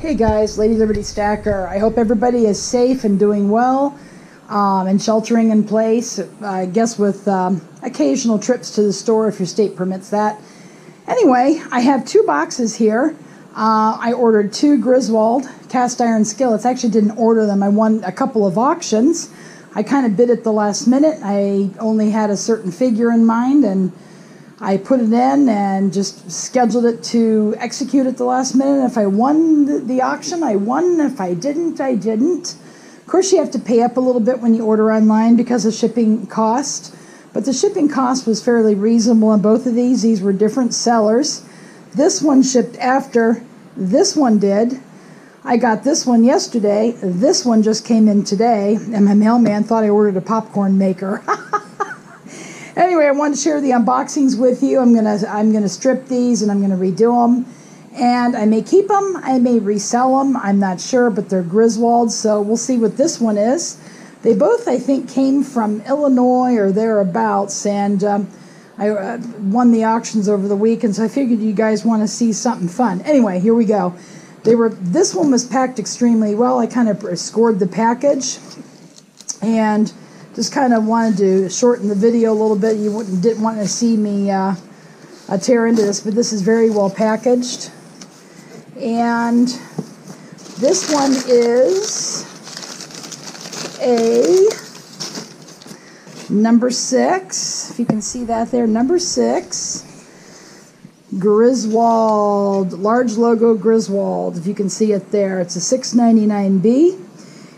Hey guys, LadyLibertyStacker. I hope everybody is safe and doing well and sheltering in place, I guess with occasional trips to the store if your state permits that. Anyway, I have two boxes here. I ordered two Griswold cast iron skillets. I actually didn't order them. I won a couple of auctions. I kind of bid at the last minute. I only had a certain figure in mind, and I put it in and just scheduled it to execute at the last minute. If I won the auction, I won. If I didn't, I didn't. Of course, you have to pay up a little bit when you order online because of shipping cost. But the shipping cost was fairly reasonable on both of these. These were different sellers. This one shipped after this one did. I got this one yesterday. This one just came in today. And my mailman thought I ordered a popcorn maker. Anyway, I wanted to share the unboxings with you. I'm gonna strip these and I'm gonna redo them, and I may keep them, I may resell them. I'm not sure, but they're Griswold, so we'll see what this one is. They both, I think, came from Illinois or thereabouts, and I won the auctions over the weekend, so I figured you guys want to see something fun. Anyway, here we go. This one was packed extremely well. I kind of scored the package, and just kind of wanted to shorten the video a little bit. You didn't want to see me tear into this, but this is very well packaged. And this one is a number 6. If you can see that there, number 6. Griswold, large logo Griswold, if you can see it there. It's a 699B.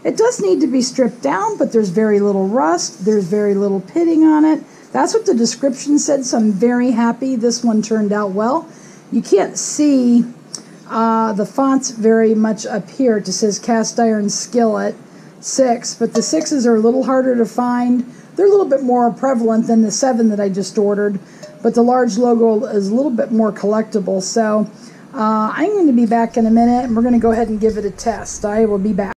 It does need to be stripped down, but there's very little rust. There's very little pitting on it. That's what the description said, so I'm very happy this one turned out well. You can't see the fonts very much up here. It just says cast iron skillet 6, but the 6s are a little harder to find. They're a little bit more prevalent than the 7 that I just ordered, but the large logo is a little bit more collectible. So I'm going to be back in a minute, and we're going to go ahead and give it a test. I will be back.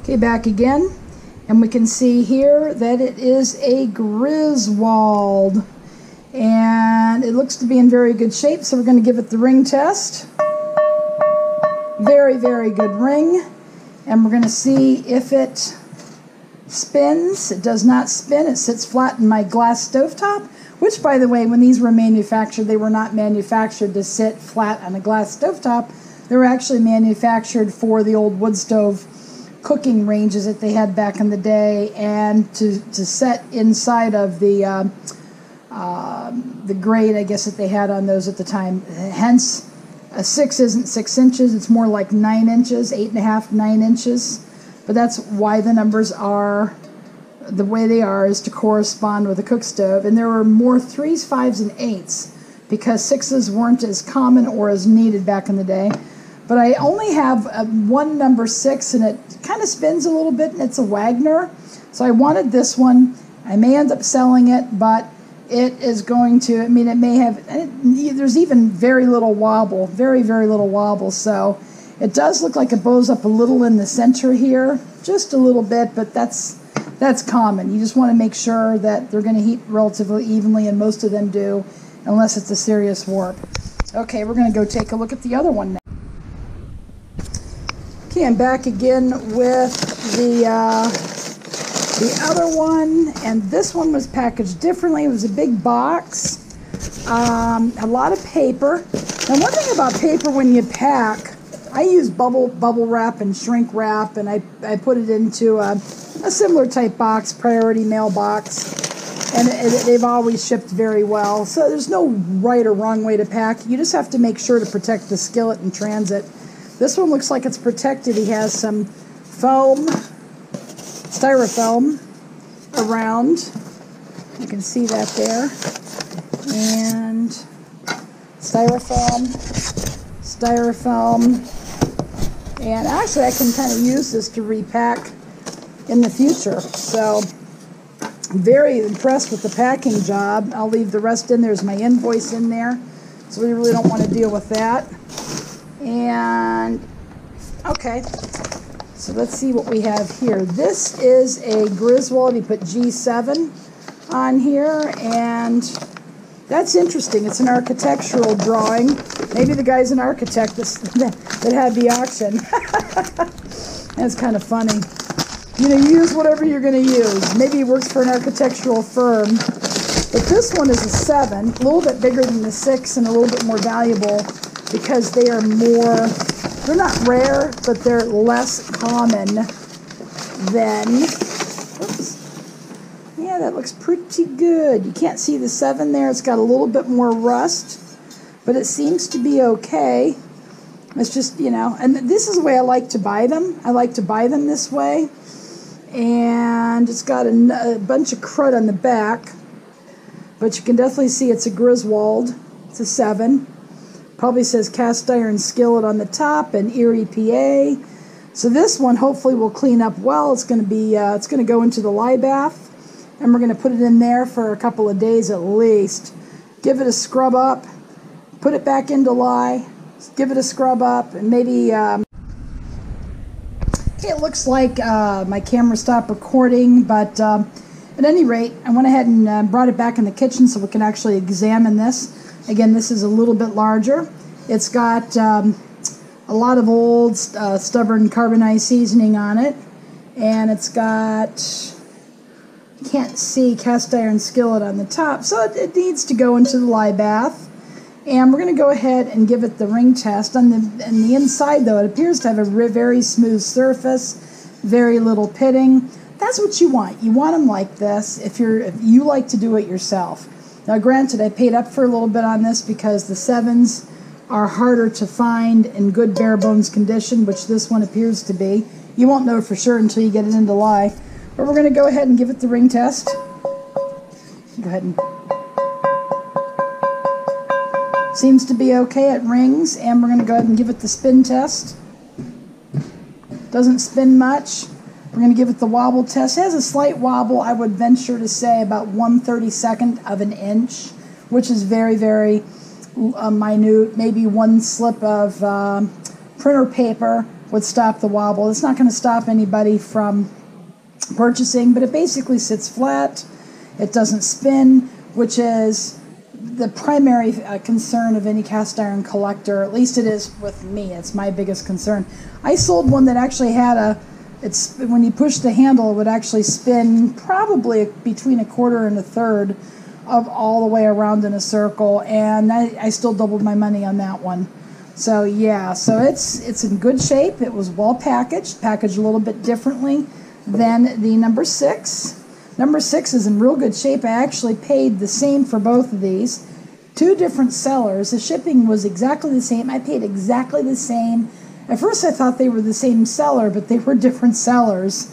Okay, back again, and we can see here that it is a Griswold, and it looks to be in very good shape, so we're going to give it the ring test. Very, very good ring, and we're going to see if it spins. It does not spin. It sits flat in my glass stovetop, which, by the way, when these were manufactured, they were not manufactured to sit flat on a glass stovetop. They were actually manufactured for the old wood stove cooking ranges that they had back in the day, and to set inside of the grate, I guess, that they had on those at the time. Hence, a 6 isn't 6 inches; it's more like 9 inches, 8.5, 9 inches. But that's why the numbers are the way they are, is to correspond with a cook stove. And there were more 3s, 5s, and 8s because 6s weren't as common or as needed back in the day. But I only have one number 6, and it kind of spins a little bit, and it's a Wagner. So I wanted this one. I may end up selling it, but it is going to, I mean, it may have, there's even very little wobble, very, very little wobble. So it does look like it bows up a little in the center here, just a little bit, but that's common. You just want to make sure that they're going to heat relatively evenly, and most of them do, unless it's a serious warp. Okay, we're going to go take a look at the other one now. Okay, I'm back again with the other one, and this one was packaged differently. It was a big box, a lot of paper. Now, one thing about paper when you pack, I use bubble wrap and shrink wrap, and I put it into a similar type box, priority mail box, and they've always shipped very well. So there's no right or wrong way to pack. You just have to make sure to protect the skillet in transit. This one looks like it's protected. He has some foam, styrofoam around. You can see that there. And styrofoam. And actually I can kind of use this to repack in the future. So I'm very impressed with the packing job. I'll leave the rest in. There's my invoice in there. So we really don't want to deal with that. And, okay, so let's see what we have here. This is a Griswold. You put G7 on here, and That's interesting. It's an architectural drawing. Maybe the guy's an architect that had the auction. That's kind of funny. You know, use whatever you're going to use. Maybe he works for an architectural firm. But this one is a 7, a little bit bigger than the 6 and a little bit more valuable because they are more, they're not rare, but they're less common than, oops. Yeah, that looks pretty good. You can't see the 7 there. It's got a little bit more rust, but it seems to be okay. It's just, you know, and this is the way I like to buy them. I like to buy them this way. And it's got a bunch of crud on the back, but you can definitely see it's a Griswold. It's a 7. Probably says cast iron skillet on the top and Erie, PA. So this one hopefully will clean up well. It's going to be, it's going to go into the lye bath. And we're going to put it in there for a couple of days at least. Give it a scrub up. Put it back into lye. Give it a scrub up. And maybe... it looks like my camera stopped recording. But at any rate, I went ahead and brought it back in the kitchen so we can actually examine this. Again, this is a little bit larger. It's got a lot of old stubborn carbonized seasoning on it. And it's got... can't see cast iron skillet on the top, so it needs to go into the lye bath. And we're going to go ahead and give it the ring test. On the inside, though, it appears to have a very smooth surface, very little pitting. That's what you want. You want them like this if you like to do it yourself. Now, granted, I paid up for a little bit on this because the 7s are harder to find in good bare bones condition, which this one appears to be. You won't know for sure until you get it into lye. But we're going to go ahead and give it the ring test. Go ahead and... seems to be okay. It rings. And we're going to go ahead and give it the spin test. Doesn't spin much. We're going to give it the wobble test. It has a slight wobble, I would venture to say about 1/32 of an inch, which is very minute. Maybe one slip of printer paper would stop the wobble. It's not going to stop anybody from purchasing, but it basically sits flat. It doesn't spin, which is the primary concern of any cast iron collector. At least it is with me. It's my biggest concern. I sold one that actually had when you push the handle, it would actually spin probably between 1/4 and 1/3 of all the way around in a circle, and I still doubled my money on that one. So yeah, so it's in good shape. It was well packaged a little bit differently than the number 6. Number 6 is in real good shape. I actually paid the same for both of these. 2 different sellers. The shipping was exactly the same. I paid exactly the same. At first I thought they were the same seller, but they were different sellers.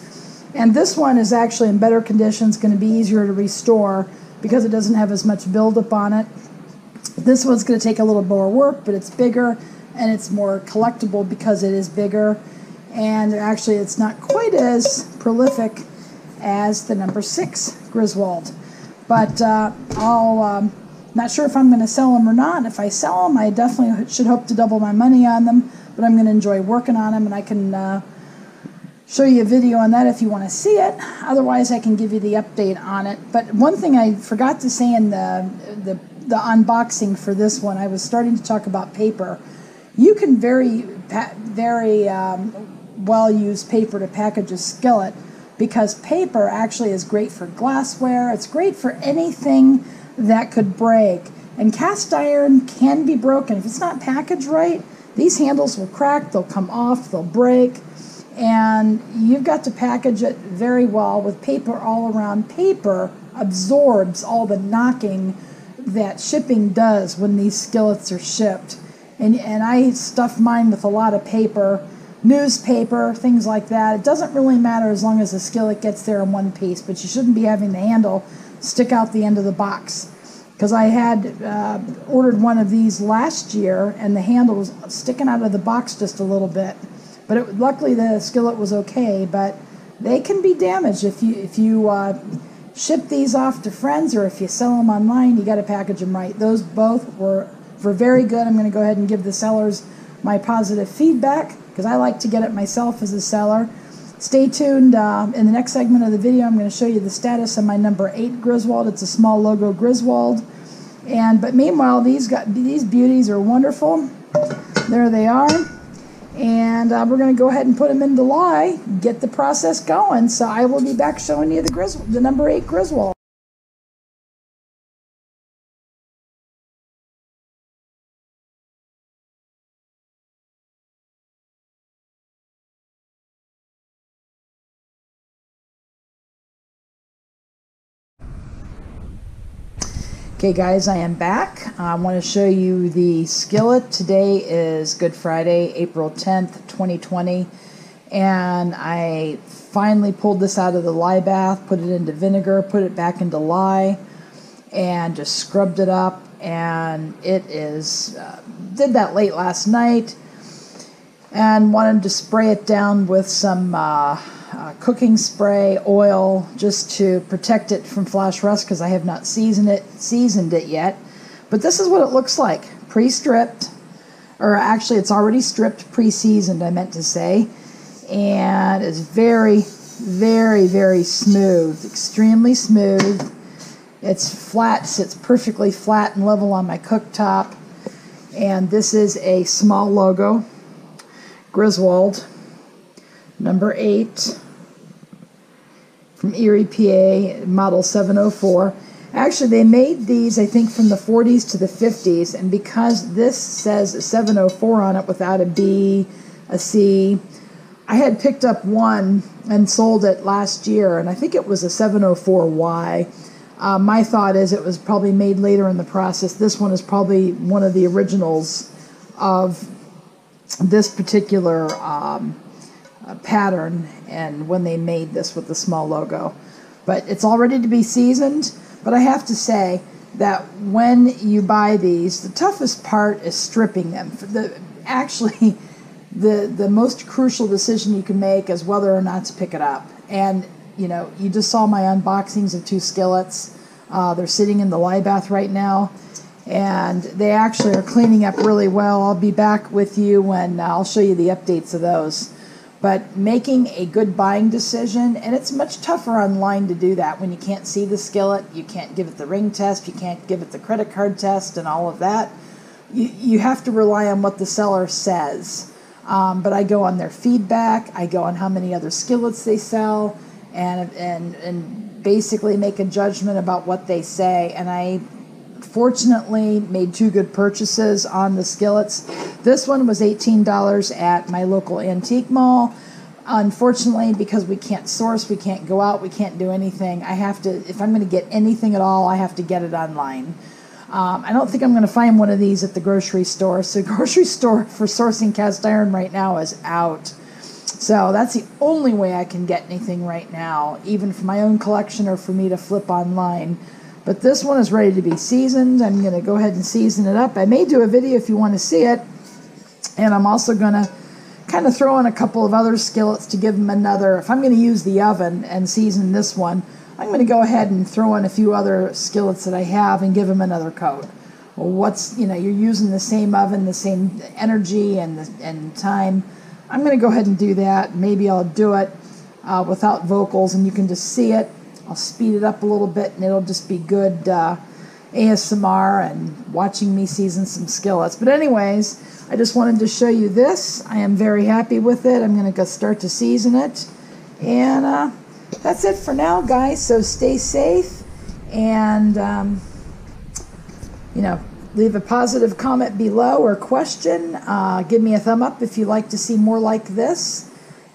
And this one is actually in better condition. It's going to be easier to restore because it doesn't have as much buildup on it. This one's going to take a little more work, but it's bigger and it's more collectible because it is bigger. And actually it's not quite as prolific as the number 6 Griswold. But not sure if I'm going to sell them or not. And if I sell them, I definitely should hope to double my money on them. But I'm going to enjoy working on them, and I can show you a video on that if you want to see it. Otherwise, I can give you the update on it. But one thing I forgot to say in the unboxing for this one, I was starting to talk about paper. You can very well use paper to package a skillet because paper actually is great for glassware. It's great for anything that could break. And cast iron can be broken. If it's not packaged right, these handles will crack, they'll come off, they'll break. And you've got to package it very well with paper all around. Paper absorbs all the knocking that shipping does when these skillets are shipped. And I stuff mine with a lot of paper, newspaper, things like that. It doesn't really matter as long as the skillet gets there in one piece, but you shouldn't be having the handle stick out the end of the box. Because I had ordered one of these last year, and the handle was sticking out of the box just a little bit. But luckily the skillet was okay, but they can be damaged if you ship these off to friends or if you sell them online. You got to package them right. Those both were very good. I'm going to go ahead and give the sellers my positive feedback because I like to get it myself as a seller. Stay tuned. In the next segment of the video, I'm going to show you the status of my number 8 Griswold. It's a small logo Griswold. But meanwhile, these beauties are wonderful. There they are. And we're going to go ahead and put them into lye, get the process going. So I will be back showing you the number 8 Griswold. Okay guys, I am back. I want to show you the skillet. Today is Good Friday, April 10th, 2020. And I finally pulled this out of the lye bath, put it into vinegar, put it back into lye, and just scrubbed it up. And it is, did that late last night and wanted to spray it down with some cooking spray, oil, just to protect it from flash rust because I have not seasoned it yet. But this is what it looks like, pre-stripped, or actually it's already stripped, pre-seasoned, I meant to say. And it's very, very, very smooth, extremely smooth. It's flat, sits perfectly flat and level on my cooktop. And this is a small logo, Griswold, number 8. From Erie, PA, model 704. Actually, they made these, I think, from the 40s to the 50s, and because this says 704 on it without a B, a C, I had picked up one and sold it last year, and I think it was a 704Y. My thought is it was probably made later in the process. This one is probably one of the originals of this particular pattern, and when they made this with the small logo. But it's all ready to be seasoned. But I have to say that when you buy these, the toughest part is stripping them. Actually, the most crucial decision you can make is whether or not to pick it up. And you know, you just saw my unboxings of 2 skillets. They're sitting in the lye bath right now, and they actually are cleaning up really well. I'll be back with you when I'll show you the updates of those. But making a good buying decision, and it's much tougher online to do that when you can't see the skillet, you can't give it the ring test, you can't give it the credit card test and all of that. You have to rely on what the seller says. But I go on their feedback, I go on how many other skillets they sell, and basically make a judgment about what they say. And I fortunately made 2 good purchases on the skillets. This one was $18 at my local antique mall. Unfortunately, because we can't source, we can't go out, we can't do anything, I have to, if I'm going to get anything at all, I have to get it online. I don't think I'm going to find one of these at the grocery store. So the grocery store for sourcing cast iron right now is out. So that's the only way I can get anything right now, even for my own collection or for me to flip online. But this one is ready to be seasoned. I'm going to go ahead and season it up. I may do a video if you want to see it. And I'm also going to kind of throw in a couple of other skillets to give them another. If I'm going to use the oven and season this one, I'm going to go ahead and throw in a few other skillets that I have and give them another coat. Well, you're using the same oven, the same energy and time. I'm going to go ahead and do that. Maybe I'll do it without vocals and you can just see it. I'll speed it up a little bit and it'll just be good ASMR and watching me season some skillets. But anyways, I just wanted to show you this. I am very happy with it. I'm going to go start to season it. And that's it for now, guys. So stay safe and, leave a positive comment below or question. Give me a thumb up if you'd like to see more like this.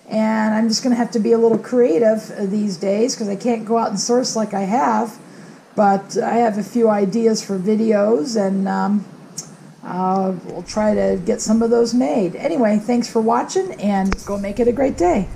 And I'm just going to have to be a little creative these days because I can't go out and source like I have. But I have a few ideas for videos, and we'll try to get some of those made. Anyway, thanks for watching, and go make it a great day.